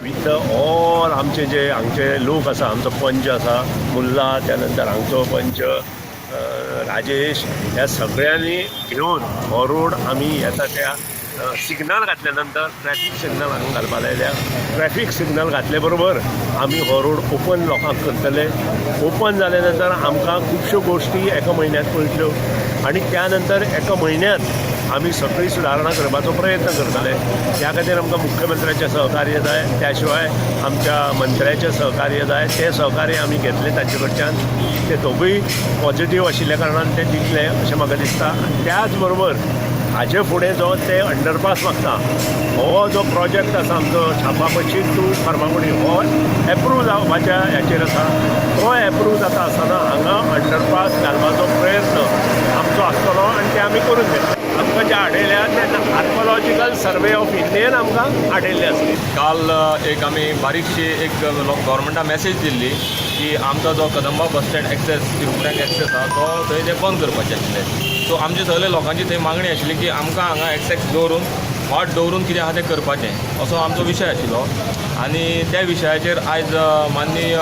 With all आमचे जे हांगचे लोक आसा, आमचो पंच आसा मुल्ला, त्यानंतर हांगचो पंच राजेश, ह्या सगळ्यांनी घेवन हो रोड आमी येता त्या सिग्नल घातल्या नंतर ट्रॅफीक सिग्नल हांगा घालपा लायल्या. ट्रॅफीक सिग्नल घातले बरोबर आमी हो रोड ओपन लोकांक करतले. ओपन जाल्या नंतर आमकां खुबश्यो गोश्टी एका म्हयन्यांत कळटल्यो आनी त्या नंतर एका म्हयन्यांत आमी सगळी सुदारणा करपाचो प्रयत्न करतले. त्या खातीर आमकां मुख्यमंत्र्याचें सहकार्य जाय, त्या शिवाय आमच्या मंत्र्याचें सहकार्य जाय. तें सहकार्य आमी घेतलें तांचे कडच्यान. ते दोगूय पॉझिटीव आशिल्ल्या कारणान ते दितले अशें म्हाका दिसता. त्याच बरोबर हाचे फुडें जो ते अंडरपास मागता, हो जो प्रोजेक्ट आसा आमचो छापापची टू फर्मागुडी, हो एप्रूव जावपाच्या हाचेर आसा. तो एप्रूव जाता आसतना हांगा अंडरपास घालपाचो प्रयत्न आमचो आसतलो आनी ते आमी करून घेतले. आमकां जे आडयल्या ते आर्कोलॉजिकल सर्वे ऑफ इंडियेन आमकां आडयल्ले आसले. काल एक आमी बारीकशी एक गव्हर्मेंटा मॅसेज दिल्ली की आमकां जो कदंबा बस स्टँड एक्सेस तिरुपऱ्याक एक्सेस आसा तो थंय ते बंद करपाचें आशिल्लें. सो आमचे सगळे लोकांची थंय मागणी आशिल्ली की आमकां हांगा एक्सेस दवरून वाट दवरून कितें आसा तें करपाचें असो आमचो विशय आशिल्लो. आनी त्या विशयाचेर आयज माननीय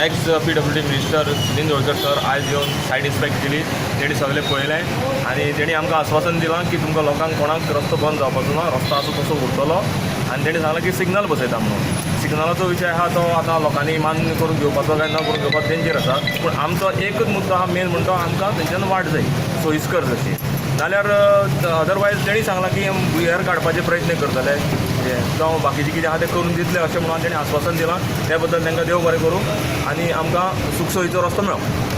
x PWD minister Sunil Talkar sir आयज येवन सायड इन्स्पेक्ट केली. तेणी सगळें पळयलें आनी तेणी आमकां आश्वासन दिलां की तुमकां लोकांक कोणाक रस्तो बंद जावपाचो ना, रस्तो आसा तसो उरतलो. आनी तेणी सांगलां की सिग्नल बसयता म्हणून. सिग्नलाचो विशय आहा तो आतां लोकांनी मान्य करून घेवपाचो काय न करून घेवपाचो तेंचेर आसा. पूण आमचो एकच मुद्दो आहा मेन म्हणटा आमकां थंयच्यान वाट जाय सोयीस्कर जशी. नाल्यार अदरवायज तेणी सांगलां की भायर काडपाचे प्रयत्न करतले, जावं बाकीचें कितें आहा तें करून दितले अशें म्हणून तेणी आश्वासन दिलां. त्या बद्दल तांकां देव बरें करूं आनी आमकां सुखसोयीचो रस्तो मेळो.